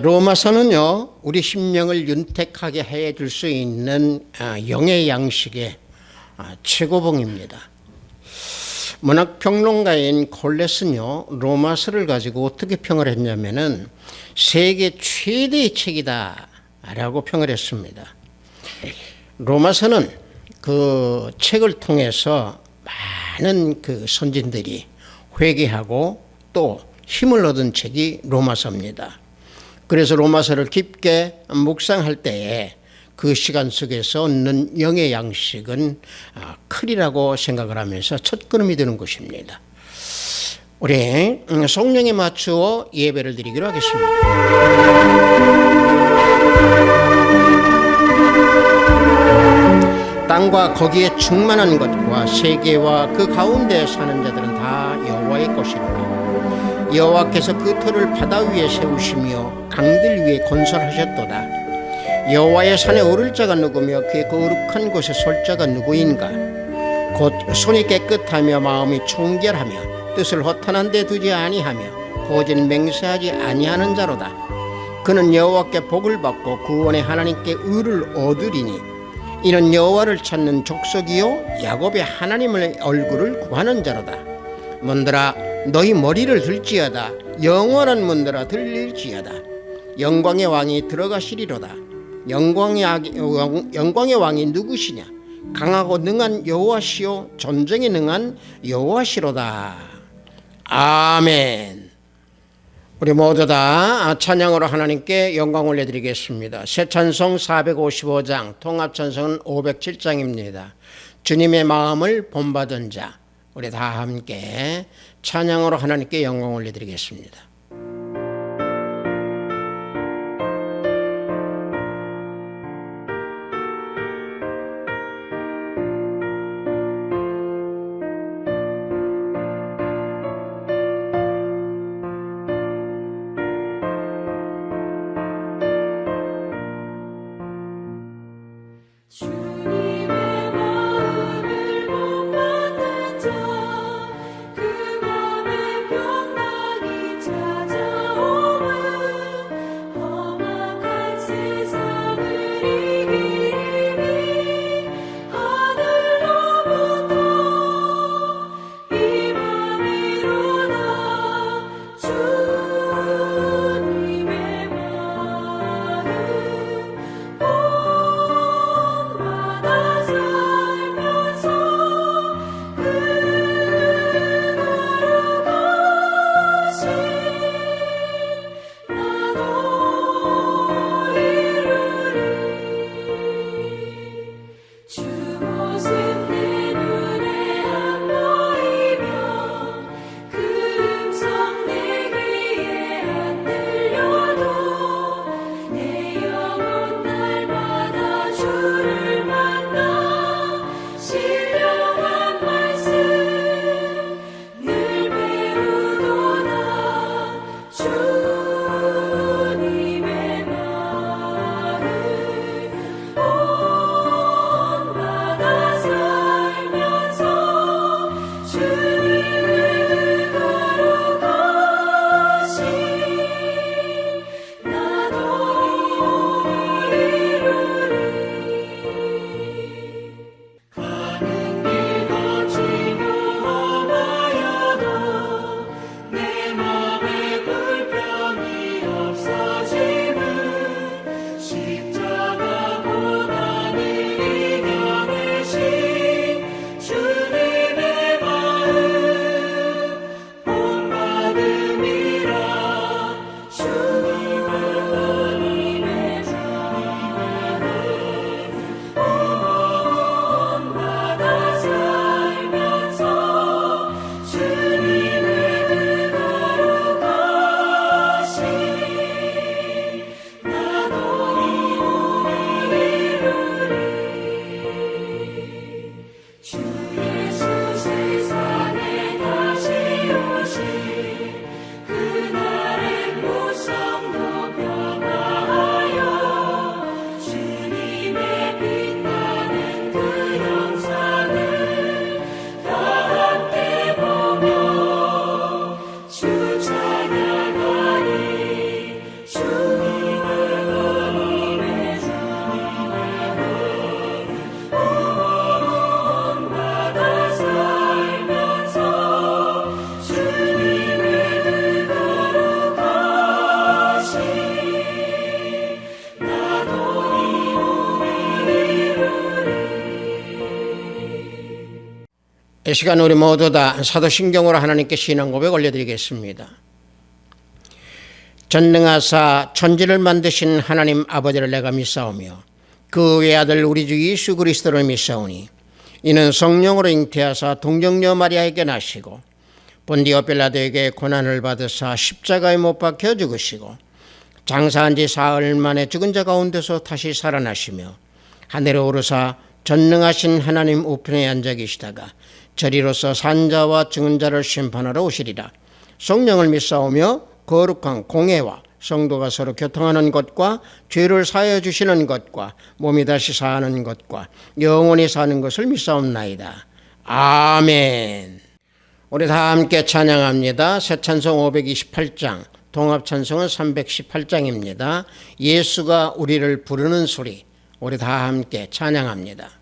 로마서는요, 우리 심령을 윤택하게 해줄 수 있는 영의 양식의 최고봉입니다. 문학평론가인 콜렛은요, 로마서를 가지고 어떻게 평을 했냐면은 세계 최대의 책이다 라고 평을 했습니다. 로마서는 그 책을 통해서 많은 그 선진들이 회개하고 또 힘을 얻은 책이 로마서입니다. 그래서 로마서를 깊게 묵상할 때에 그 시간 속에서 얻는 영의 양식은 크리라고 생각을 하면서 첫걸음이 되는 것입니다. 우리 성령에 맞추어 예배를 드리기로 하겠습니다. 땅과 거기에 충만한 것과 세계와 그 가운데 사는 자들은 다 여호와의 것이로라. 여호와께서 그 터를 바다 위에 세우시며 강들 위에 건설하셨도다. 여호와의 산에 오를 자가 누구며 그의 거룩한 곳에 설 자가 누구인가? 곧 손이 깨끗하며 마음이 청결하며 뜻을 허탄한 데 두지 아니하며 거짓 맹세하지 아니하는 자로다. 그는 여호와께 복을 받고 구원의 하나님께 의를 얻으리니 이는 여호와를 찾는 족속이요 야곱의 하나님의 얼굴을 구하는 자로다. 문들아 너희 머리를 들지어다. 영원한 문들아 들릴지어다. 영광의 왕이 들어가시리로다. 영광의 왕이 누구시냐? 강하고 능한 여호와시요 전쟁에 능한 여호와시로다. 아멘. 우리 모두 다 찬양으로 하나님께 영광 올려드리겠습니다. 새 찬송 455장, 통합 찬송은 507장입니다. 주님의 마음을 본받은 자, 우리 다 함께 찬양으로 하나님께 영광 올려드리겠습니다. 그 맘에 평강이 자 이 시간 우리 모두 다 사도신경으로 하나님께 신앙 고백 올려드리겠습니다. 전능하사 천지를 만드신 하나님 아버지를 내가 믿사오며 그 외아들 우리 주 예수 그리스도를 믿사오니 이는 성령으로 잉태하사 동정녀 마리아에게 나시고 본디오 빌라도에게 고난을 받으사 십자가에 못 박혀 죽으시고 장사한 지 사흘 만에 죽은 자 가운데서 다시 살아나시며 하늘에 오르사 전능하신 하나님 우편에 앉아 계시다가 저리로서 산자와 죽은 자를 심판하러 오시리라. 성령을 믿사오며 거룩한 공회와 성도가 서로 교통하는 것과 죄를 사하여 주시는 것과 몸이 다시 사는 것과 영원히 사는 것을 믿사옵나이다. 아멘. 우리 다 함께 찬양합니다. 새 찬송 528장, 동합 찬송은 318장입니다. 예수가 우리를 부르는 소리, 우리 다 함께 찬양합니다.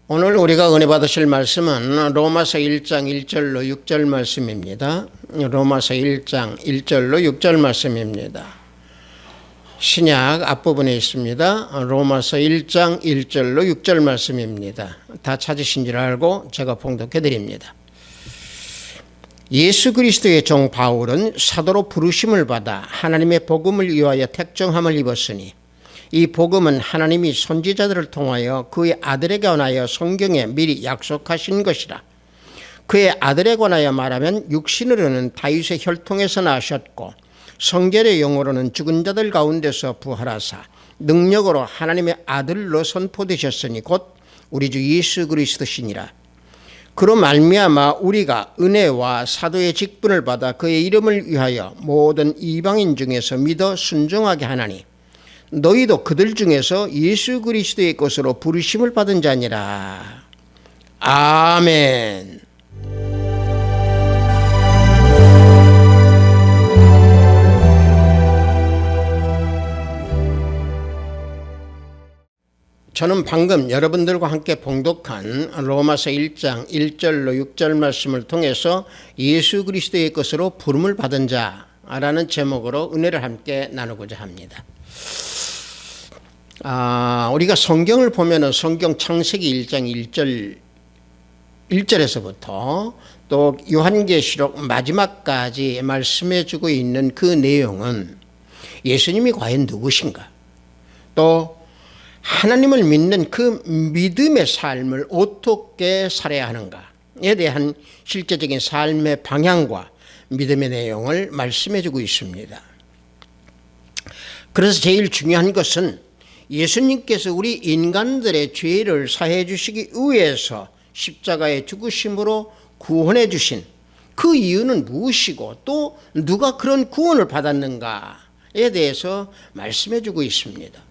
오늘 우리가 은혜 받으실 말씀은 로마서 1장 1절로 6절 말씀입니다. 로마서 1장 1절로 6절 말씀입니다. 신약 앞부분에 있습니다. 로마서 1장 1절로 6절 말씀입니다. 다 찾으신 줄 알고 제가 봉독해 드립니다. 예수 그리스도의 종 바울은 사도로 부르심을 받아 하나님의 복음을 위하여 택정함을 입었으니 이 복음은 하나님이 선지자들을 통하여 그의 아들에 관하여 성경에 미리 약속하신 것이라. 그의 아들에 관하여 말하면 육신으로는 다윗의 혈통에서 나셨고 성결의 영으로는 죽은 자들 가운데서 부활하사 능력으로 하나님의 아들로 선포되셨으니 곧 우리 주 예수 그리스도시니라. 그로 말미암아 우리가 은혜와 사도의 직분을 받아 그의 이름을 위하여 모든 이방인 중에서 믿어 순종하게 하나니 너희도 그들 중에서 예수 그리스도의 것으로 부르심을 받은 자니라. 아멘. 저는 방금 여러분들과 함께 봉독한 로마서 1장 1절로 6절 말씀을 통해서 예수 그리스도의 것으로 부름을 받은 자라는 제목으로 은혜를 함께 나누고자 합니다. 우리가 성경을 보면은 성경 창세기 1장 1절에서부터 또 요한계시록 마지막까지 말씀해주고 있는 그 내용은 예수님이 과연 누구신가, 또 하나님을 믿는 그 믿음의 삶을 어떻게 살아야 하는가에 대한 실제적인 삶의 방향과 믿음의 내용을 말씀해주고 있습니다. 그래서 제일 중요한 것은 예수님께서 우리 인간들의 죄를 사해 주시기 위해서 십자가에 죽으심으로 구원해 주신 그 이유는 무엇이고 또 누가 그런 구원을 받았는가에 대해서 말씀해 주고 있습니다.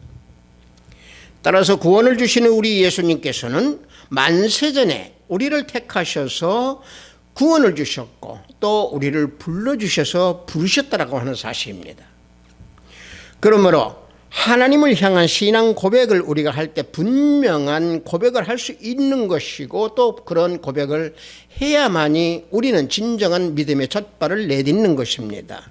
따라서 구원을 주시는 우리 예수님께서는 만세전에 우리를 택하셔서 구원을 주셨고 또 우리를 불러주셔서 부르셨다라고 하는 사실입니다. 그러므로 하나님을 향한 신앙 고백을 우리가 할 때 분명한 고백을 할 수 있는 것이고 또 그런 고백을 해야만이 우리는 진정한 믿음의 첫발을 내딛는 것입니다.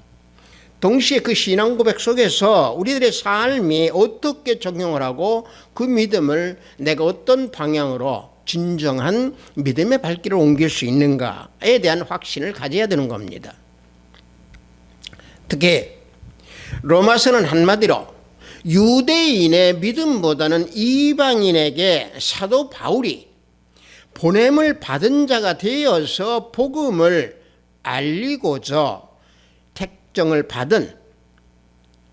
동시에 그 신앙 고백 속에서 우리들의 삶이 어떻게 적용을 하고 그 믿음을 내가 어떤 방향으로 진정한 믿음의 발길을 옮길 수 있는가에 대한 확신을 가져야 되는 겁니다. 특히 로마서는 한마디로 유대인의 믿음보다는 이방인에게 사도 바울이 보냄을 받은 자가 되어서 복음을 알리고자 택정을 받은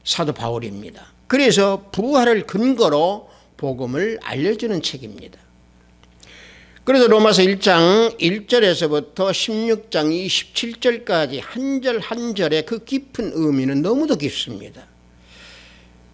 사도 바울입니다. 그래서 부활을 근거로 복음을 알려주는 책입니다. 그래서 로마서 1장 1절에서부터 16장 27절까지 한 절 한 절의 그 깊은 의미는 너무도 깊습니다.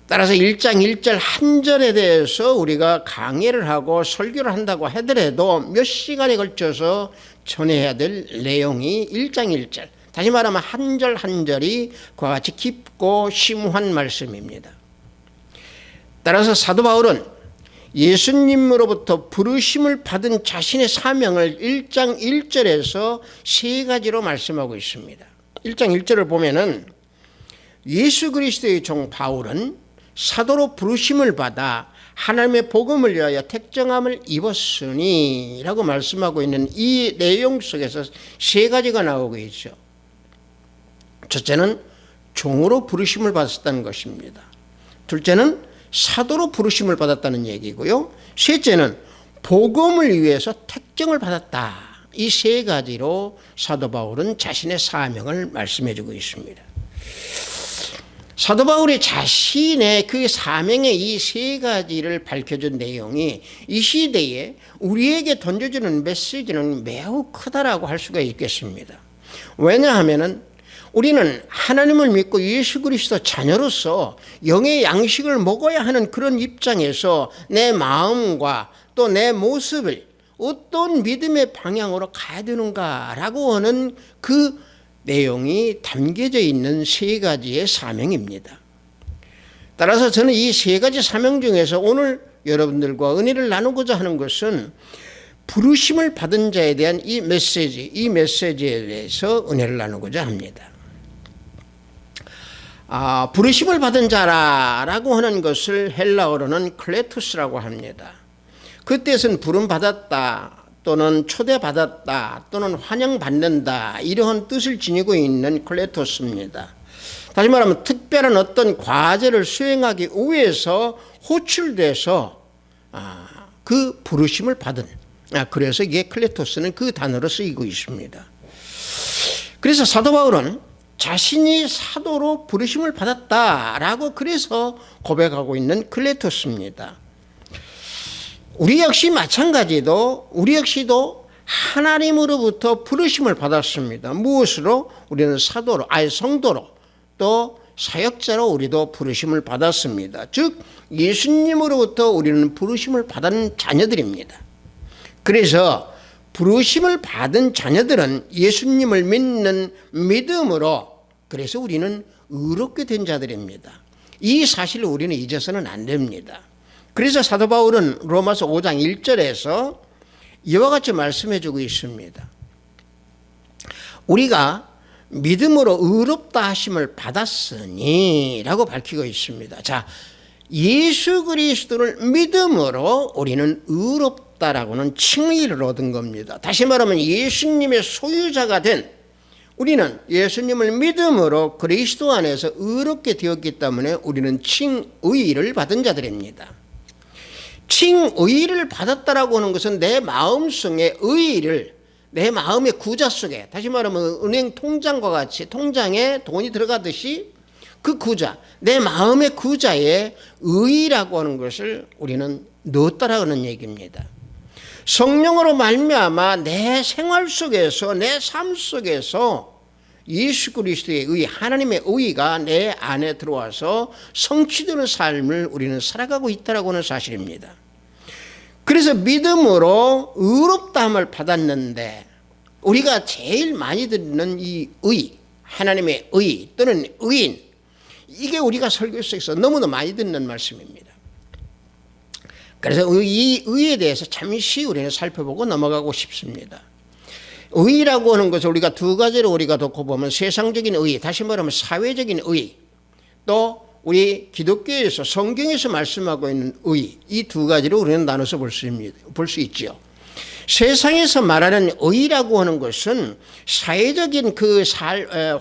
따라서 1장 1절 한 절에 대해서 우리가 강의를 하고 설교를 한다고 하더라도 몇 시간에 걸쳐서 전해야 될 내용이 1장 1절, 다시 말하면 한 절 한 절이 그와 같이 깊고 심오한 말씀입니다. 따라서 사도 바울은 예수님으로부터 부르심을 받은 자신의 사명을 1장 1절에서 세 가지로 말씀하고 있습니다. 1장 1절을 보면은 예수 그리스도의 종 바울은 사도로 부르심을 받아 하나님의 복음을 위하여 택정함을 입었으니 라고 말씀하고 있는 이 내용 속에서 세 가지가 나오고 있죠. 첫째는 종으로 부르심을 받았다는 것입니다. 둘째는 사도로 부르심을 받았다는 얘기고요. 셋째는 복음을 위해서 택정을 받았다. 이 세 가지로 사도 바울은 자신의 사명을 말씀해 주고 있습니다. 사도 바울이 자신의 그 사명의 이 세 가지를 밝혀준 내용이 이 시대에 우리에게 던져주는 메시지는 매우 크다라고 할 수가 있겠습니다. 왜냐하면 우리는 하나님을 믿고 예수 그리스도 자녀로서 영의 양식을 먹어야 하는 그런 입장에서 내 마음과 또 내 모습을 어떤 믿음의 방향으로 가야 되는가라고 하는 그 내용이 담겨져 있는 세 가지의 사명입니다. 따라서 저는 이 세 가지 사명 중에서 오늘 여러분들과 은혜를 나누고자 하는 것은 부르심을 받은 자에 대한 이 메시지에 대해서 은혜를 나누고자 합니다. 부르심을 받은 자라고 하는 것을 헬라어로는 클레투스라고 합니다. 그 뜻은 부름받았다 또는 초대받았다 또는 환영받는다 이러한 뜻을 지니고 있는 클레토스입니다. 다시 말하면 특별한 어떤 과제를 수행하기 위해서 호출돼서 그 부르심을 받은, 그래서 이게 클레토스는 그 단어로 쓰이고 있습니다. 그래서 사도 바울은 자신이 사도로 부르심을 받았다라고 그래서 고백하고 있는 클레토스입니다. 우리 역시 마찬가지도, 우리 역시도 하나님으로부터 부르심을 받았습니다. 무엇으로? 우리는 사도로, 성도로, 또 사역자로 우리도 부르심을 받았습니다. 즉 예수님으로부터 우리는 부르심을 받은 자녀들입니다. 그래서 부르심을 받은 자녀들은 예수님을 믿는 믿음으로, 그래서 우리는 의롭게 된 자들입니다. 이 사실을 우리는 잊어서는 안 됩니다. 그래서 사도 바울은 로마서 5장 1절에서 이와 같이 말씀해 주고 있습니다. 우리가 믿음으로 의롭다 하심을 받았으니 라고 밝히고 있습니다. 자, 예수 그리스도를 믿음으로 우리는 의롭다라고는 칭의를 얻은 겁니다. 다시 말하면 예수님의 소유자가 된, 우리는 예수님을 믿음으로 그리스도 안에서 의롭게 되었기 때문에 우리는 칭의를 받은 자들입니다. 칭의를 받았다라고 하는 것은 내 마음속에 의의를, 내 마음의 구자 속에, 다시 말하면 은행 통장과 같이 통장에 돈이 들어가듯이 그 구자, 내 마음의 구자에 의의라고 하는 것을 우리는 넣었다라는 얘기입니다. 성령으로 말미암아 내 생활 속에서, 내 삶 속에서 예수 그리스도의 의, 하나님의 의가 내 안에 들어와서 성취되는 삶을 우리는 살아가고 있다라고 하는 사실입니다. 그래서 믿음으로 의롭다함을 받았는데, 우리가 제일 많이 듣는 이 의, 하나님의 의 또는 의인, 이게 우리가 설교 속에서 너무나 많이 듣는 말씀입니다. 그래서 이 의에 대해서 잠시 우리는 살펴보고 넘어가고 싶습니다. 의라고 하는 것을 우리가 두 가지로 우리가 놓고 보면 세상적인 의, 다시 말하면 사회적인 의, 또 우리 기독교에서 성경에서 말씀하고 있는 의, 이 두 가지로 우리는 나눠서 볼 수 있죠. 세상에서 말하는 의라고 하는 것은 사회적인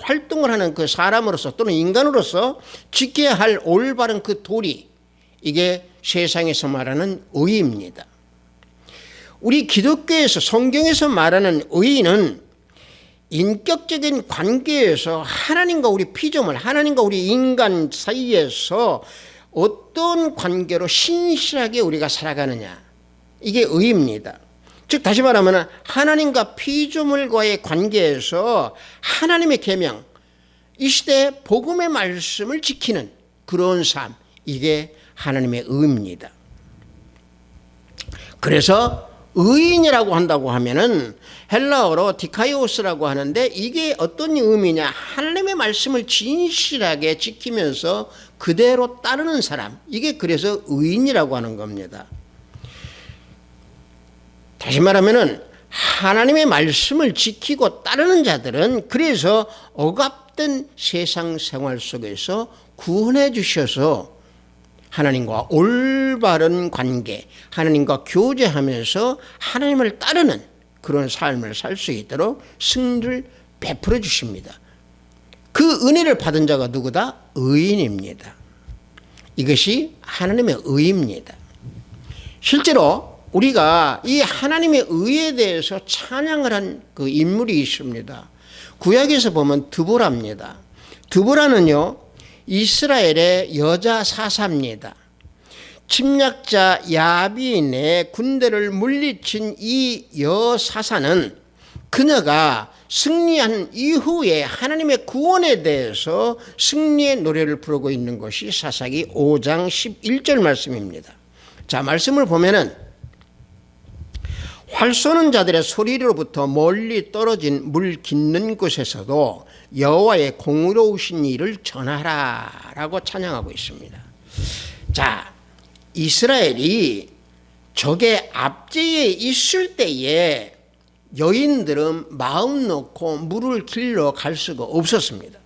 활동을 하는 그 사람으로서 또는 인간으로서 지켜야 할 올바른 그 도리, 이게 세상에서 말하는 의입니다. 우리 기독교에서, 성경에서 말하는 의는 인격적인 관계에서 하나님과 우리 피조물, 하나님과 우리 인간 사이에서 어떤 관계로 신실하게 우리가 살아가느냐, 이게 의입니다. 즉 다시 말하면 하나님과 피조물과의 관계에서 하나님의 계명, 이 시대 복음의 말씀을 지키는 그런 삶, 이게 하나님의 의입니다. 그래서 의인이라고 한다고 하면은 헬라어로 디카이오스라고 하는데, 이게 어떤 의미냐, 하나님의 말씀을 진실하게 지키면서 그대로 따르는 사람, 이게 그래서 의인이라고 하는 겁니다. 다시 말하면은 하나님의 말씀을 지키고 따르는 자들은 그래서 억압된 세상 생활 속에서 구원해 주셔서 하나님과 올바른 관계, 하나님과 교제하면서 하나님을 따르는 그런 삶을 살 수 있도록 승리를 베풀어 주십니다. 그 은혜를 받은 자가 누구다? 의인입니다. 이것이 하나님의 의입니다. 실제로 우리가 이 하나님의 의에 대해서 찬양을 한 그 인물이 있습니다. 구약에서 보면 드보라입니다. 드보라는요, 이스라엘의 여자 사사입니다. 침략자 야빈의 군대를 물리친 이 여사사는 그녀가 승리한 이후에 하나님의 구원에 대해서 승리의 노래를 부르고 있는 것이 사사기 5장 11절 말씀입니다. 자, 말씀을 보면은 활 쏘는 자들의 소리로부터 멀리 떨어진 물 깊는 곳에서도 여호와의 공의로우신 일을 전하라 라고 찬양하고 있습니다. 자, 이스라엘이 적의 압제에 있을 때에 여인들은 마음 놓고 물을 길러 갈 수가 없었습니다.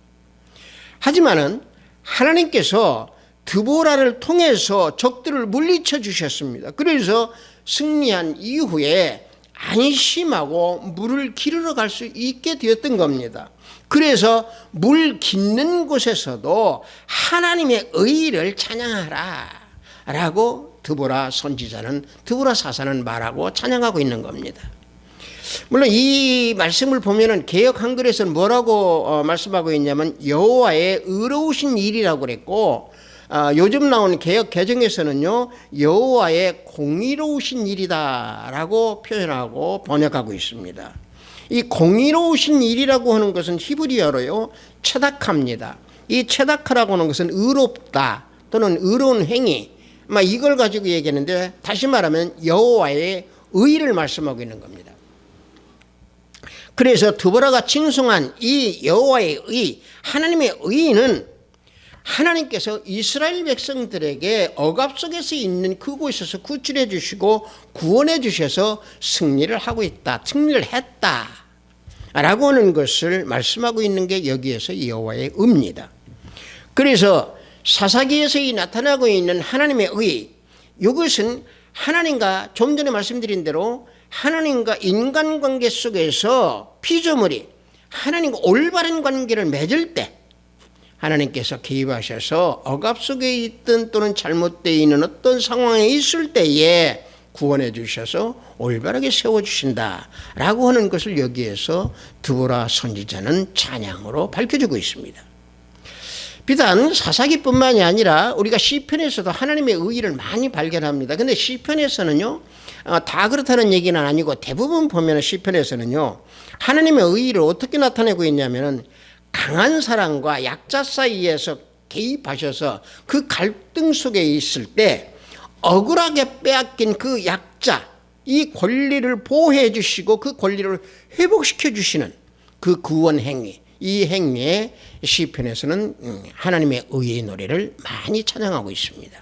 하지만은 하나님께서 드보라를 통해서 적들을 물리쳐 주셨습니다. 그래서 승리한 이후에 안심하고 물을 기르러 갈 수 있게 되었던 겁니다. 그래서 물 깊는 곳에서도 하나님의 의를 찬양하라 라고 드보라 선지자는, 드보라 사사는 말하고 찬양하고 있는 겁니다. 물론 이 말씀을 보면은 개역 한글에서는 뭐라고 말씀하고 있냐면 여호와의 의로우신 일이라고 그랬고, 요즘 나오는 개역 개정에서는요 여호와의 공의로우신 일이다라고 표현하고 번역하고 있습니다. 이 공의로우신 일이라고 하는 것은 히브리어로요 체다카입니다. 이 체다카라고 하는 것은 의롭다 또는 의로운 행위, 이걸 가지고 얘기하는데, 다시 말하면 여호와의 의를 말씀하고 있는 겁니다. 그래서 드보라가 칭송한 이 여호와의 의, 하나님의 의는 하나님께서 이스라엘 백성들에게 억압 속에서 있는 그곳에서 구출해 주시고 구원해 주셔서 승리를 하고 있다, 승리를 했다 라고 하는 것을 말씀하고 있는 게 여기에서 여호와의 의입니다. 그래서 사사기에서 나타나고 있는 하나님의 의, 이것은 하나님과 좀 전에 말씀드린 대로 하나님과 인간관계 속에서 피조물이 하나님과 올바른 관계를 맺을 때 하나님께서 개입하셔서 억압 속에 있든 또는 잘못되어 있는 어떤 상황에 있을 때에 구원해 주셔서 올바르게 세워주신다라고 하는 것을 여기에서 드보라 선지자는 찬양으로 밝혀주고 있습니다. 비단 사사기뿐만이 아니라 우리가 시편에서도 하나님의 의의를 많이 발견합니다. 근데 시편에서는요 다 그렇다는 얘기는 아니고, 대부분 보면 시편에서는요 하나님의 의의를 어떻게 나타내고 있냐면은 강한 사람과 약자 사이에서 개입하셔서 그 갈등 속에 있을 때 억울하게 빼앗긴 그 약자, 이 권리를 보호해 주시고 그 권리를 회복시켜 주시는 그 구원 행위, 이 행위에 시편에서는 하나님의 의의 노래를 많이 찬양하고 있습니다.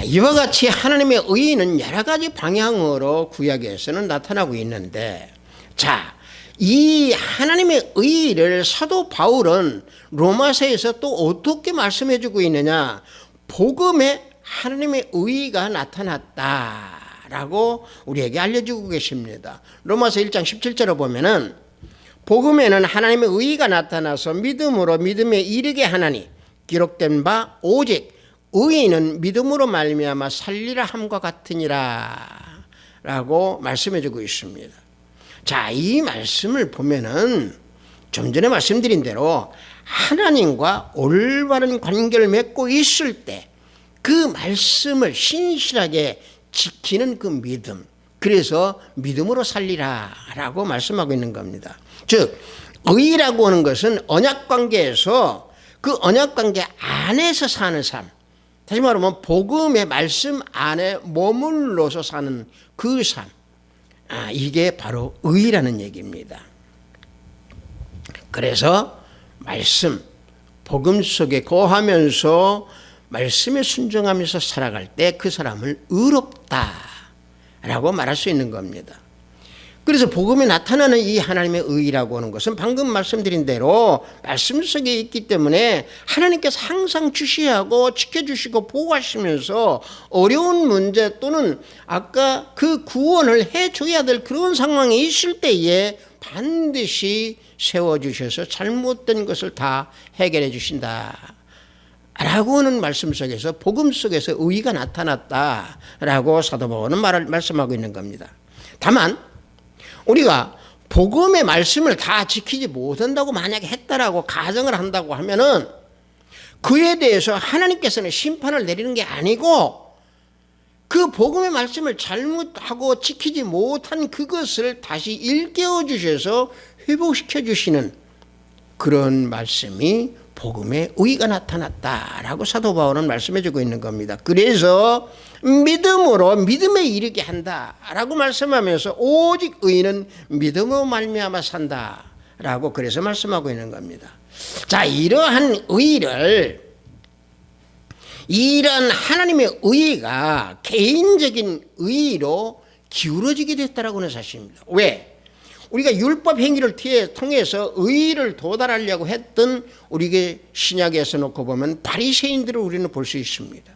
이와 같이 하나님의 의의는 여러 가지 방향으로 구약에서는 나타나고 있는데, 자, 이 하나님의 의의를 사도 바울은 로마서에서 또 어떻게 말씀해 주고 있느냐, 복음에 하나님의 의의가 나타났다라고 우리에게 알려주고 계십니다. 로마서 1장 17절을 보면은 복음에는 하나님의 의의가 나타나서 믿음으로 믿음에 이르게 하나니 기록된 바 오직 의인은 믿음으로 말미암아 살리라 함과 같으니라 라고 말씀해 주고 있습니다. 자, 이 말씀을 보면은 좀 전에 말씀드린 대로 하나님과 올바른 관계를 맺고 있을 때 그 말씀을 신실하게 지키는 그 믿음, 그래서 믿음으로 살리라 라고 말씀하고 있는 겁니다. 즉 의라고 하는 것은 언약관계에서 그 언약관계 안에서 사는 삶, 다시 말하면 복음의 말씀 안에 머물러서 사는 그 삶, 이게 바로 의라는 얘기입니다. 그래서 말씀, 복음 속에 거하면서 말씀에 순종하면서 살아갈 때 그 사람을 의롭다라고 말할 수 있는 겁니다. 그래서 복음에 나타나는 이 하나님의 의라고 하는 것은 방금 말씀드린 대로 말씀 속에 있기 때문에 하나님께서 항상 주시하고 지켜주시고 보호하시면서 어려운 문제 또는 아까 그 구원을 해줘야 될 그런 상황에 있을 때에 반드시 세워주셔서 잘못된 것을 다 해결해 주신다 라고 하는 말씀 속에서 복음 속에서 의가 나타났다라고 사도 바울은 말씀하고 있는 겁니다. 다만 우리가 복음의 말씀을 다 지키지 못한다고 만약에 했다라고 가정을 한다고 하면은 그에 대해서 하나님께서는 심판을 내리는 게 아니고 그 복음의 말씀을 잘못하고 지키지 못한 그것을 다시 일깨워 주셔서 회복시켜 주시는 그런 말씀이 복음의 의가 나타났다라고 사도 바울은 말씀해 주고 있는 겁니다. 그래서 믿음으로 믿음에 이르게 한다라고 말씀하면서 오직 의인은 믿음으로 말미암아 산다라고 그래서 말씀하고 있는 겁니다. 자, 이러한 의를, 이런 하나님의 의가 개인적인 의로 기울어지게 됐다라고 하는 사실입니다. 왜? 우리가 율법 행위를 통해서 의를 도달하려고 했던 우리의 신약에서 놓고 보면 바리새인들을 우리는 볼 수 있습니다.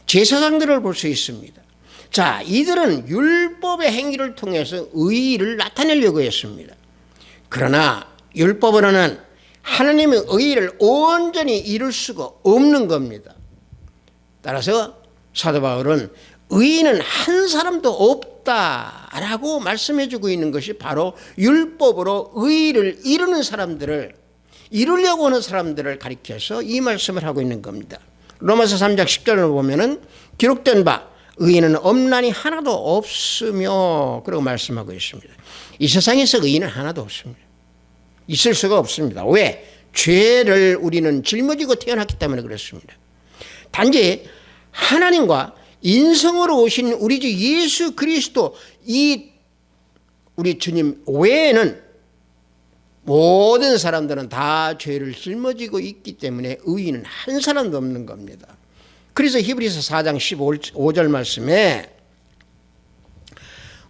제사장들을 볼 수 있습니다. 자, 이들은 율법의 행위를 통해서 의를 나타내려고 했습니다. 그러나 율법으로는 하나님의 의를 온전히 이룰 수가 없는 겁니다. 따라서 사도 바울은 의인은 한 사람도 없다라고 말씀해주고 있는 것이 바로 율법으로 의를 이루는 사람들을, 이루려고 하는 사람들을 가리켜서 이 말씀을 하고 있는 겁니다. 로마서 3장 10절을 보면은 기록된 바 의인은 없나니 하나도 없으며 그러고 말씀하고 있습니다. 이 세상에서 의인은 하나도 없습니다. 있을 수가 없습니다. 왜? 죄를 우리는 짊어지고 태어났기 때문에 그렇습니다. 단지 하나님과 인성으로 오신 우리 주 예수 그리스도, 이 우리 주님 외에는 모든 사람들은 다 죄를 짊어지고 있기 때문에 의인은 한 사람도 없는 겁니다. 그래서 히브리서 4장 15절 말씀에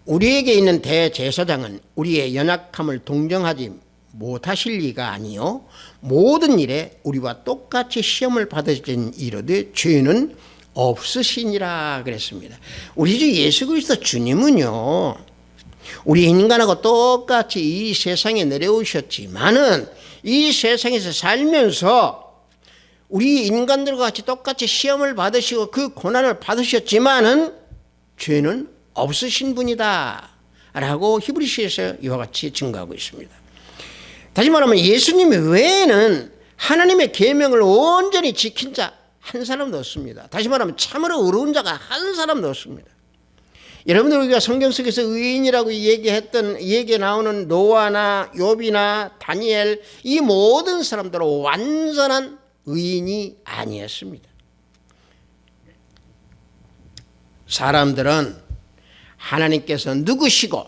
우리에게 있는 대제사장은 우리의 연약함을 동정하지 못하실 리가 아니요 모든 일에 우리와 똑같이 시험을 받으신 이르되 죄는 없으시니라 그랬습니다. 우리 주 예수 그리스도 주님은요, 우리 인간하고 똑같이 이 세상에 내려오셨지만은 이 세상에서 살면서 우리 인간들과 같이 똑같이 시험을 받으시고 그 고난을 받으셨지만은 죄는 없으신 분이다 라고 히브리서에서 이와 같이 증거하고 있습니다. 다시 말하면 예수님 외에는 하나님의 계명을 온전히 지킨 자 한 사람도 없습니다. 다시 말하면 참으로 의로운 자가 한 사람도 없습니다. 여러분들 우리가 성경 속에서 의인이라고 얘기에 나오는 노아나 욥이나 다니엘, 이 모든 사람들은 완전한 의인이 아니었습니다. 사람들은 하나님께서 누구시고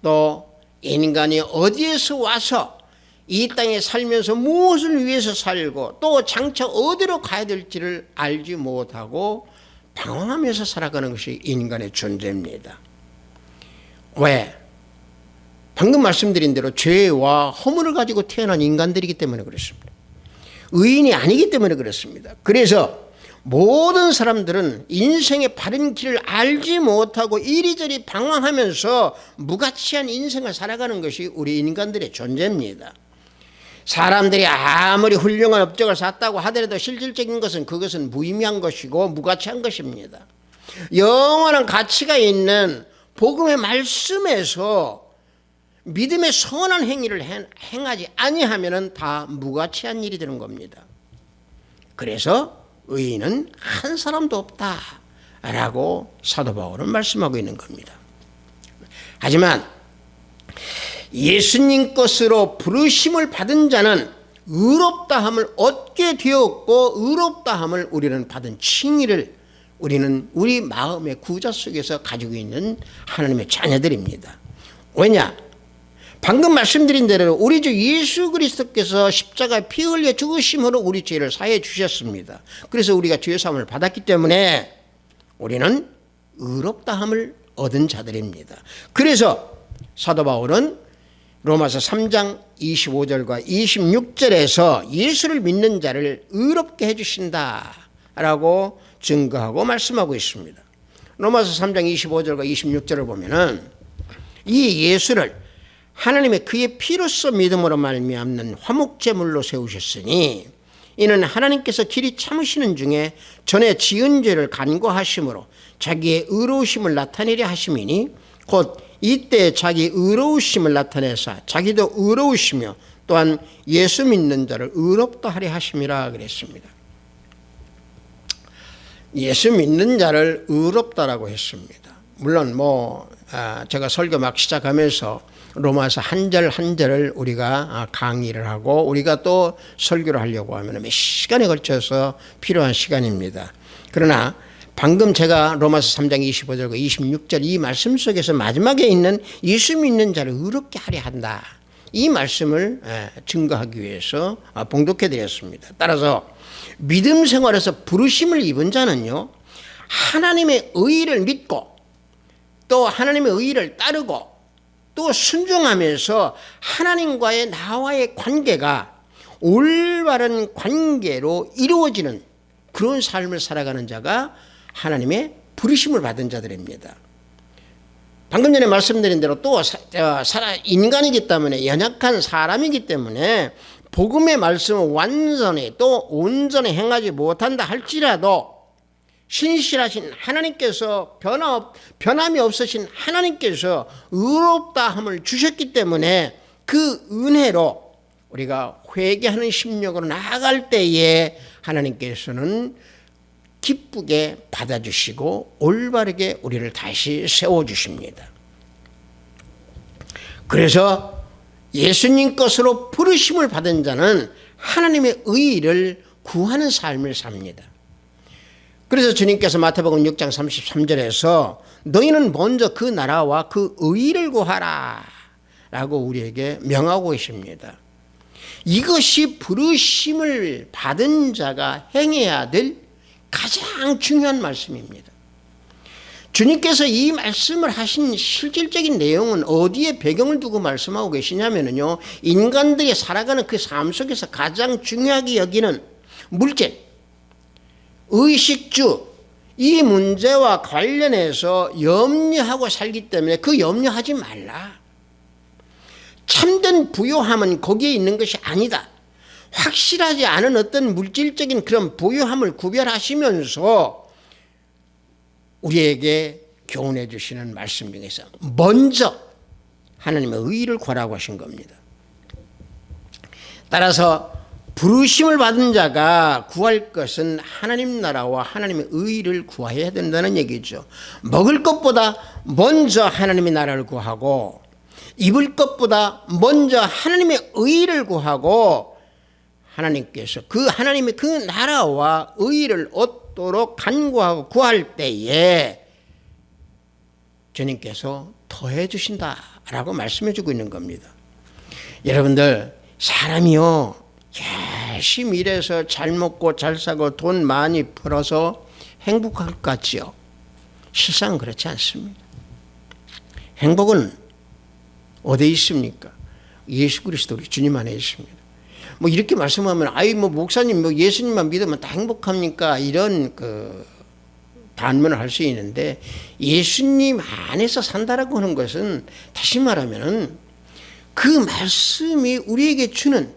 또 인간이 어디에서 와서 이 땅에 살면서 무엇을 위해서 살고 또 장차 어디로 가야 될지를 알지 못하고 방황하면서 살아가는 것이 인간의 존재입니다. 왜? 방금 말씀드린 대로 죄와 허물을 가지고 태어난 인간들이기 때문에 그렇습니다. 의인이 아니기 때문에 그렇습니다. 그래서 모든 사람들은 인생의 바른 길을 알지 못하고 이리저리 방황하면서 무가치한 인생을 살아가는 것이 우리 인간들의 존재입니다. 사람들이 아무리 훌륭한 업적을 쌓았다고 하더라도 실질적인 것은 그것은 무의미한 것이고 무가치한 것입니다. 영원한 가치가 있는 복음의 말씀에서 믿음의 선한 행위를 행하지 아니하면 다 무가치한 일이 되는 겁니다. 그래서 의인은 한 사람도 없다라고 사도 바울은 말씀하고 있는 겁니다. 하지만 예수님 것으로 부르심을 받은 자는 의롭다함을 얻게 되었고 의롭다함을 우리는 받은 칭의를 우리는 우리 마음의 구좌 속에서 가지고 있는 하나님의 자녀들입니다. 왜냐? 방금 말씀드린 대로 우리 주 예수 그리스도께서 십자가에 피 흘려 죽으심으로 우리 죄를 사해 주셨습니다. 그래서 우리가 죄사함을 받았기 때문에 우리는 의롭다함을 얻은 자들입니다. 그래서 사도 바울은 로마서 3장 25절과 26절에서 예수를 믿는 자를 의롭게 해주신다라고 증거하고 말씀하고 있습니다. 로마서 3장 25절과 26절을 보면은 이 예수를 하나님의 그의 피로써 믿음으로 말미암는 화목제물로 세우셨으니 이는 하나님께서 길이 참으시는 중에 전에 지은 죄를 간과하심으로 자기의 의로우심을 나타내려 하심이니 곧 이때 자기 의로우심을 나타내사 자기도 의로우시며 또한 예수 믿는 자를 의롭다 하려 하심이라 그랬습니다. 예수 믿는 자를 의롭다라고 했습니다. 물론 제가 설교 막 시작하면서 로마서 한 절 한 절을 우리가 강의를 하고 우리가 또 설교를 하려고 하면 몇 시간에 걸쳐서 필요한 시간입니다. 그러나 방금 제가 로마서 3장 25절과 26절 이 말씀 속에서 마지막에 있는 예수 믿는 자를 의롭게 하려 한다. 이 말씀을 증거하기 위해서 봉독해 드렸습니다. 따라서 믿음 생활에서 부르심을 입은 자는요, 하나님의 의를 믿고 또 하나님의 의를 따르고 또 순종하면서 하나님과의 나와의 관계가 올바른 관계로 이루어지는 그런 삶을 살아가는 자가 하나님의 부르심을 받은 자들입니다. 방금 전에 말씀드린 대로 또 인간이기 때문에, 연약한 사람이기 때문에 복음의 말씀을 완전히 또 온전히 행하지 못한다 할지라도 신실하신 하나님께서 변함이 없으신 하나님께서 의롭다 함을 주셨기 때문에 그 은혜로 우리가 회개하는 심령으로 나아갈 때에 하나님께서는 기쁘게 받아주시고 올바르게 우리를 다시 세워주십니다. 그래서 예수님 것으로 부르심을 받은 자는 하나님의 의를 구하는 삶을 삽니다. 그래서 주님께서 마태복음 6장 33절에서 너희는 먼저 그 나라와 그 의를 구하라 라고 우리에게 명하고 계십니다. 이것이 부르심을 받은 자가 행해야 될 가장 중요한 말씀입니다. 주님께서 이 말씀을 하신 실질적인 내용은 어디에 배경을 두고 말씀하고 계시냐면요, 인간들이 살아가는 그 삶 속에서 가장 중요하게 여기는 물질, 의식주, 이 문제와 관련해서 염려하고 살기 때문에 그 염려하지 말라. 참된 부요함은 거기에 있는 것이 아니다. 확실하지 않은 어떤 물질적인 그런 부요함을 구별하시면서 우리에게 교훈해 주시는 말씀 중에서 먼저 하나님의 의를 구하라고 하신 겁니다. 따라서 부르심을 받은 자가 구할 것은 하나님 나라와 하나님의 의를 구해야 된다는 얘기죠. 먹을 것보다 먼저 하나님의 나라를 구하고, 입을 것보다 먼저 하나님의 의를 구하고, 하나님께서 그 하나님의 그 나라와 의를 얻도록 간구하고 구할 때에 주님께서 더해 주신다라고 말씀해 주고 있는 겁니다. 여러분들, 사람이요 열심히 일해서 잘 먹고 잘 사고 돈 많이 벌어서 행복할 것 같지요? 실상은 그렇지 않습니다. 행복은 어디에 있습니까? 예수 그리스도 우리 주님 안에 있습니다. 뭐 이렇게 말씀하면 목사님 예수님만 믿으면 다 행복합니까? 이런 반문을 할 수 있는데, 예수님 안에서 산다라고 하는 것은 다시 말하면 그 말씀이 우리에게 주는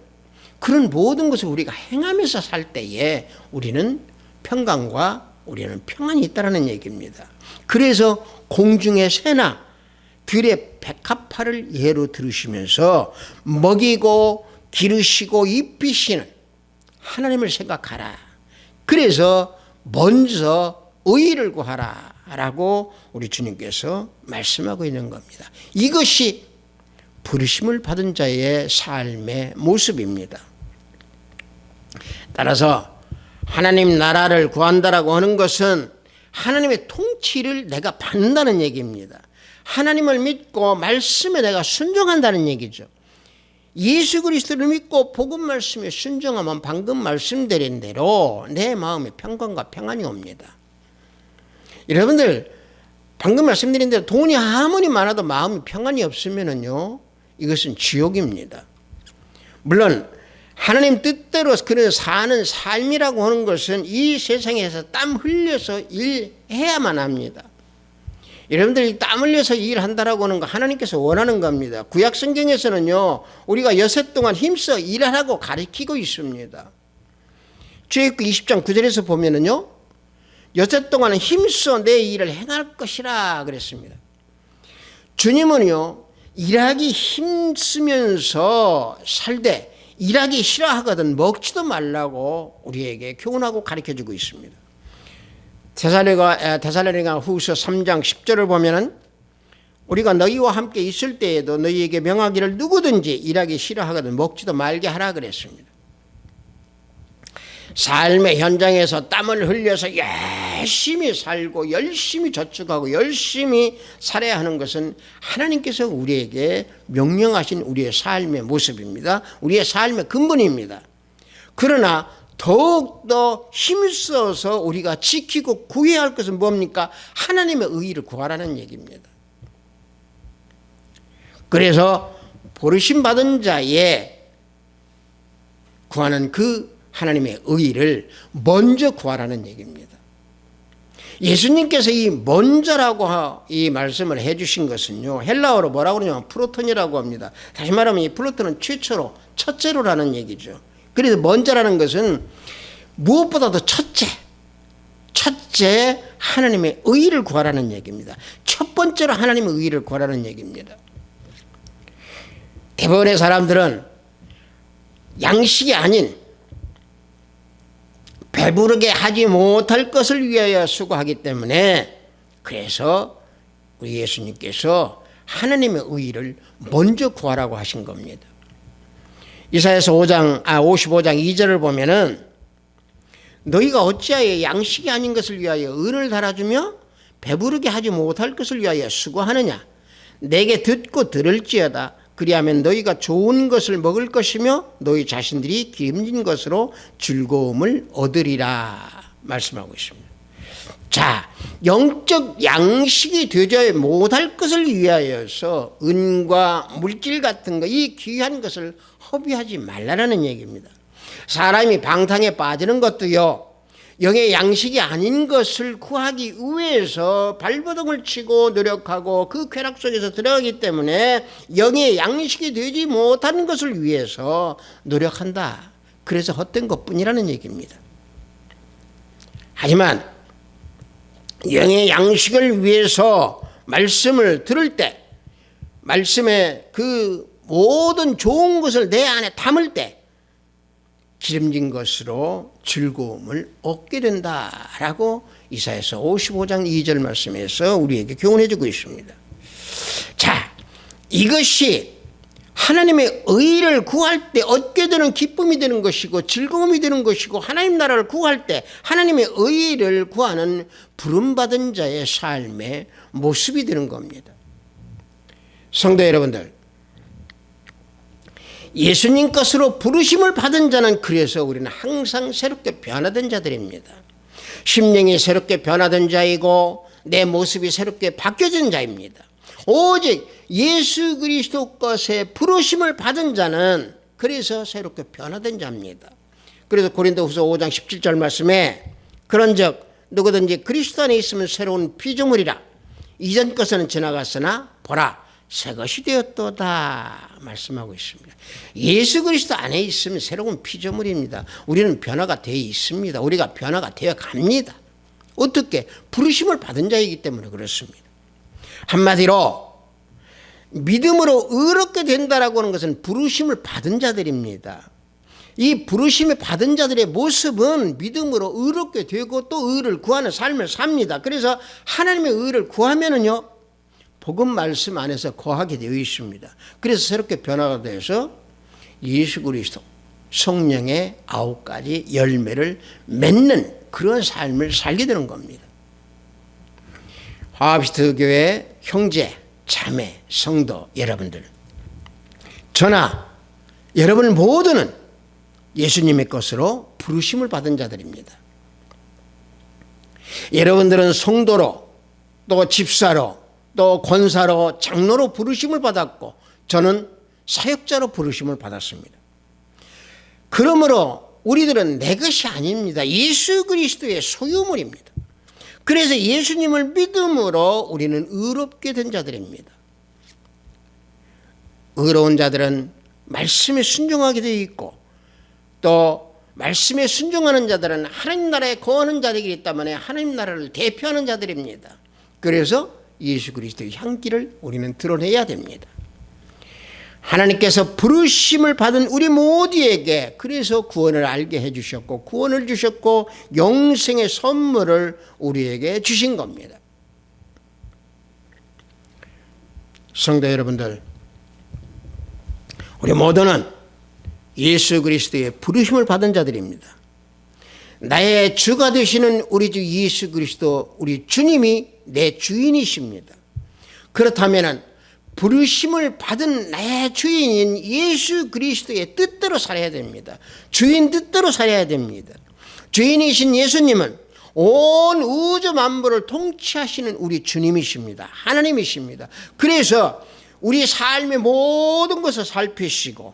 그런 모든 것을 우리가 행하면서 살 때에 우리는 평강과 우리는 평안이 있다는 얘기입니다. 그래서 공중의 새나 들의 백합화를 예로 들으시면서 먹이고 기르시고 입히시는 하나님을 생각하라. 그래서 먼저 의를 구하라 라고 우리 주님께서 말씀하고 있는 겁니다. 이것이 부르심을 받은 자의 삶의 모습입니다. 따라서 하나님 나라를 구한다라고 하는 것은 하나님의 통치를 내가 받는다는 얘기입니다. 하나님을 믿고 말씀에 내가 순종한다는 얘기죠. 예수 그리스도를 믿고 복음 말씀에 순종하면 방금 말씀드린 대로 내 마음에 평강과 평안이 옵니다. 여러분들, 방금 말씀드린 대로 돈이 아무리 많아도 마음이 평안이 없으면요, 이것은 지옥입니다. 물론 하나님 뜻대로 그런 사는 삶이라고 하는 것은 이 세상에서 땀 흘려서 일해야만 합니다. 여러분들이 땀 흘려서 일한다라고 하는 거 하나님께서 원하는 겁니다. 구약 성경에서는요, 우리가 여섯 동안 힘써 일하라고 가르치고 있습니다. 출애굽기 20장 9절에서 보면은요, 여섯 동안은 힘써 내 일을 행할 것이라 그랬습니다. 주님은요, 일하기 힘쓰면서 살되 일하기 싫어하거든 먹지도 말라고 우리에게 교훈하고 가르쳐주고 있습니다. 데살로니가 후서 3장 10절을 보면은 우리가 너희와 함께 있을 때에도 너희에게 명하기를 누구든지 일하기 싫어하거든 먹지도 말게 하라 그랬습니다. 삶의 현장에서 땀을 흘려서 열심히 살고 열심히 저축하고 열심히 살아야 하는 것은 하나님께서 우리에게 명령하신 우리의 삶의 모습입니다. 우리의 삶의 근본입니다. 그러나 더욱더 힘써서 우리가 지키고 구해야 할 것은 뭡니까? 하나님의 의의를 구하라는 얘기입니다. 그래서 부르심 받은 자의 구하는 그 하나님의 의의를 먼저 구하라는 얘기입니다. 예수님께서 이 먼저라고 이 말씀을 해주신 것은요, 헬라어로 뭐라고 그러냐면 프로톤이라고 합니다. 다시 말하면 이 프로톤은 최초로, 첫째로라는 얘기죠. 그래서 먼저라는 것은 무엇보다도 첫째 하나님의 의를 구하라는 얘기입니다. 첫 번째로 하나님의 의를 구하라는 얘기입니다. 대부분의 사람들은 양식이 아닌 배부르게 하지 못할 것을 위하여 수고하기 때문에, 그래서 우리 예수님께서 하나님의 의를 먼저 구하라고 하신 겁니다. 이사야서 55장 2절을 보면은 너희가 어찌하여 양식이 아닌 것을 위하여 은을 달아주며 배부르게 하지 못할 것을 위하여 수고하느냐. 내게 듣고 들을지어다. 그리하면 너희가 좋은 것을 먹을 것이며 너희 자신들이 기름진 것으로 즐거움을 얻으리라 말씀하고 있습니다. 자, 영적 양식이 되지 못할 것을 위하여서 은과 물질 같은 거, 이 귀한 것을 허비하지 말라는 얘기입니다. 사람이 방탕에 빠지는 것도요, 영의 양식이 아닌 것을 구하기 위해서 발버둥을 치고 노력하고 그 쾌락 속에서 들어가기 때문에 영의 양식이 되지 못하는 것을 위해서 노력한다. 그래서 헛된 것뿐이라는 얘기입니다. 하지만 영의 양식을 위해서 말씀을 들을 때, 말씀의 그 모든 좋은 것을 내 안에 담을 때 기름진 것으로 즐거움을 얻게 된다라고 이사야서 55장 2절 말씀에서 우리에게 교훈해 주고 있습니다. 자, 이것이 하나님의 의를 구할 때 얻게 되는 기쁨이 되는 것이고 즐거움이 되는 것이고, 하나님 나라를 구할 때 하나님의 의를 구하는 부름받은 자의 삶의 모습이 되는 겁니다. 성도 여러분들, 예수님 것으로 부르심을 받은 자는 그래서 우리는 항상 새롭게 변화된 자들입니다. 심령이 새롭게 변화된 자이고 내 모습이 새롭게 바뀌어진 자입니다. 오직 예수 그리스도 것에 부르심을 받은 자는 그래서 새롭게 변화된 자입니다. 그래서 고린도후서 5장 17절 말씀에 그런즉 누구든지 그리스도 안에 있으면 새로운 피조물이라. 이전 것은 지나갔으나 보라 새 것이 되었도다 말씀하고 있습니다. 예수 그리스도 안에 있으면 새로운 피조물입니다. 우리는 변화가 되어 있습니다. 우리가 변화가 되어 갑니다. 어떻게? 부르심을 받은 자이기 때문에 그렇습니다. 한마디로 믿음으로 의롭게 된다라고 하는 것은 부르심을 받은 자들입니다. 이 부르심을 받은 자들의 모습은 믿음으로 의롭게 되고 또 의를 구하는 삶을 삽니다. 그래서 하나님의 의를 구하면은요, 복음 말씀 안에서 거하게 되어 있습니다. 그래서 새롭게 변화가 돼서 예수 그리스도 성령의 9가지 열매를 맺는 그런 삶을 살게 되는 겁니다. 화합시트 교회 형제, 자매, 성도 여러분들, 저나 여러분 모두는 예수님의 것으로 부르심을 받은 자들입니다. 여러분들은 성도로 또 집사로 또 권사로 장로로 부르심을 받았고 저는 사역자로 부르심을 받았습니다. 그러므로 우리들은 내 것이 아닙니다. 예수 그리스도의 소유물입니다. 그래서 예수님을 믿음으로 우리는 의롭게 된 자들입니다. 의로운 자들은 말씀에 순종하게 되어 있고 또 말씀에 순종하는 자들은 하나님 나라에 거하는 자들이기 때문에 하나님 나라를 대표하는 자들입니다. 그래서 예수 그리스도의 향기를 우리는 드러내야 됩니다. 하나님께서 부르심을 받은 우리 모두에게 그래서 구원을 알게 해주셨고 구원을 주셨고 영생의 선물을 우리에게 주신 겁니다. 성도 여러분들, 우리 모두는 예수 그리스도의 부르심을 받은 자들입니다. 나의 주가 되시는 우리 주 예수 그리스도, 우리 주님이 내 주인이십니다. 그렇다면 부르심을 받은 나의 주인인 예수 그리스도의 뜻대로 살아야 됩니다. 주인 뜻대로 살아야 됩니다. 주인이신 예수님은 온 우주 만물을 통치하시는 우리 주님이십니다. 하나님이십니다. 그래서 우리 삶의 모든 것을 살피시고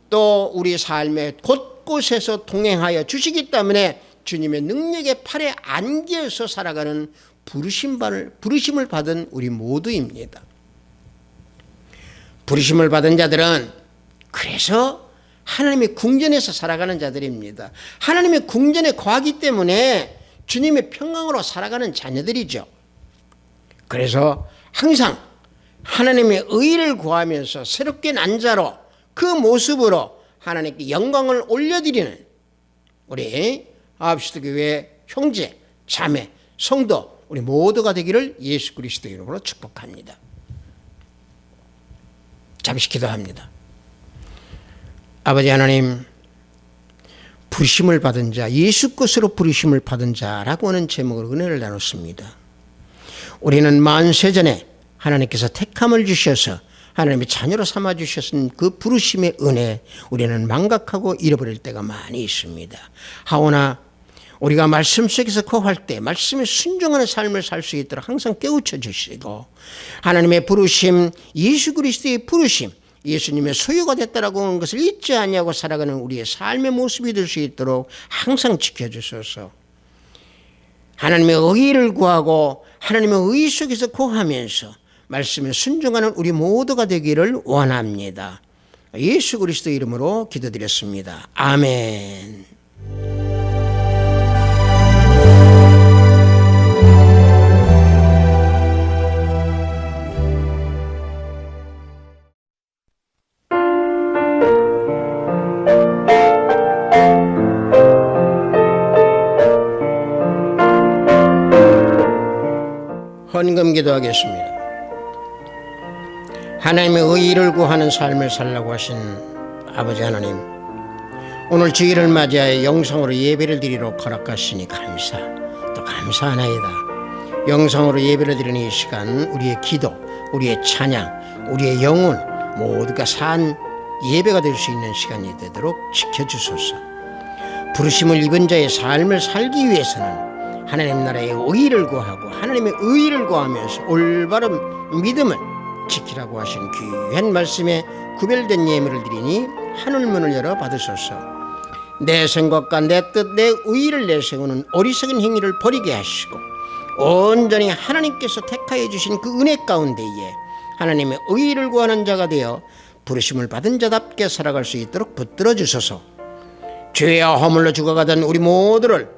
또 우리 삶의 곳곳에서 동행하여 주시기 때문에 주님의 능력의 팔에 안겨서 살아가는 부르심을 받은 우리 모두입니다. 부르심을 받은 자들은 그래서 하나님의 궁전에서 살아가는 자들입니다. 하나님의 궁전에 거하기 때문에 주님의 평강으로 살아가는 자녀들이죠. 그래서 항상 하나님의 의를 구하면서 새롭게 난 자로 그 모습으로 하나님께 영광을 올려드리는 우리 아합시도교회 형제, 자매, 성도 우리 모두가 되기를 예수 그리스도의 이름으로 축복합니다. 잠시 기도합니다. 아버지 하나님, 부르심을 받은 자, 예수 것으로 부르심을 받은 자라고 하는 제목으로 은혜를 나눴습니다. 우리는 만세전에 하나님께서 택함을 주셔서 하나님의 자녀로 삼아주셨은 그 부르심의 은혜, 우리는 망각하고 잃어버릴 때가 많이 있습니다. 하오나 우리가 말씀 속에서 거할 때 말씀에 순종하는 삶을 살 수 있도록 항상 깨우쳐 주시고, 하나님의 부르심, 예수 그리스도의 부르심, 예수님의 소유가 됐다라고 하는 것을 잊지 아니하고 살아가는 우리의 삶의 모습이 될 수 있도록 항상 지켜주소서. 하나님의 의의를 구하고 하나님의 의의 속에서 거하면서 말씀에 순종하는 우리 모두가 되기를 원합니다. 예수 그리스도 이름으로 기도드렸습니다. 아멘. 헌금 기도하겠습니다. 하나님의 의의를 구하는 삶을 살라고 하신 아버지 하나님, 오늘 주일을 맞이하여 영성으로 예배를 드리러 허락하시니 또 감사하나이다. 영성으로 예배를 드리는 이 시간, 우리의 기도, 우리의 찬양, 우리의 영혼 모두가 산 예배가 될 수 있는 시간이 되도록 지켜주소서. 부르심을 입은 자의 삶을 살기 위해서는 하나님 나라의 의의를 구하고 하나님의 의의를 구하면서 올바른 믿음을 지키라고 하신 귀한 말씀에 구별된 예물을 드리니 하늘문을 열어 받으소서. 내 생각과 내 뜻, 내 의의를 내세우는 어리석은 행위를 버리게 하시고 온전히 하나님께서 택하여 주신 그 은혜 가운데에 하나님의 의의를 구하는 자가 되어 부르심을 받은 자답게 살아갈 수 있도록 붙들어 주소서. 죄와 허물로 죽어가던 우리 모두를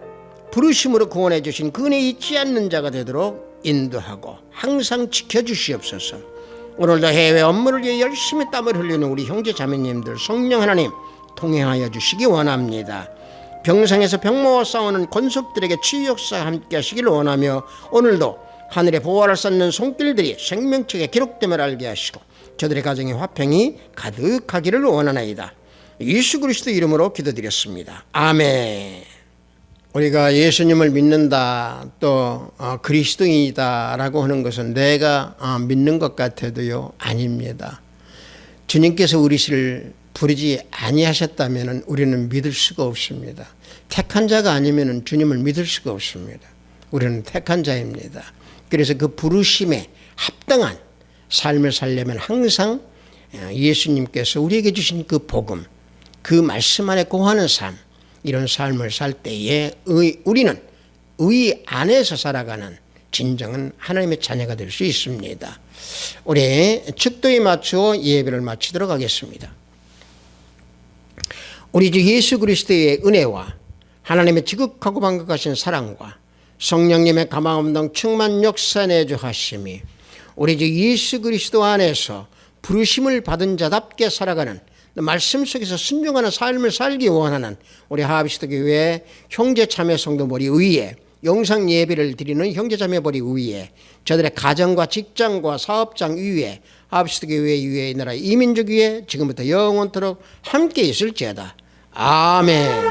부르심으로 구원해 주신 그 은혜 잊지 않는 자가 되도록 인도하고 항상 지켜주시옵소서. 오늘도 해외 업무를 위해 열심히 땀을 흘리는 우리 형제 자매님들 성령 하나님 통행하여 주시기 원합니다. 병상에서 병마와 싸우는 권속들에게 치유 역사 함께 하시기를 원하며, 오늘도 하늘의 보화를 쌓는 손길들이 생명책에 기록됨을 알게 하시고 저들의 가정의 화평이 가득하기를 원하나이다. 예수 그리스도 이름으로 기도드렸습니다. 아멘. 우리가 예수님을 믿는다, 또 그리스도인이다 라고 하는 것은 내가 믿는 것 같아도요, 아닙니다. 주님께서 우리를 부르지 아니하셨다면 우리는 믿을 수가 없습니다. 택한 자가 아니면 주님을 믿을 수가 없습니다. 우리는 택한 자입니다. 그래서 그 부르심에 합당한 삶을 살려면 항상 예수님께서 우리에게 주신 그 복음, 그 말씀 안에 거하는 삶, 이런 삶을 살 때에 우리는 의 안에서 살아가는 진정한 하나님의 자녀가 될 수 있습니다. 우리 축도에 맞추어 예배를 마치도록 하겠습니다. 우리 주 예수 그리스도의 은혜와 하나님의 지극하고 반격하신 사랑과 성령님의 가망없는 충만 역사 내주하심이 우리 주 예수 그리스도 안에서 부르심을 받은 자답게 살아가는, 말씀 속에서 순종하는 삶을 살기 원하는 우리 하합시도교회 형제 자매 성도 머리 위에 영상 예배를 드리는 형제 자매 머리 위에 저들의 가정과 직장과 사업장 위에 하합시도교회 위에 나라 이민족 위에 지금부터 영원토록 함께 있을지어다. 아멘.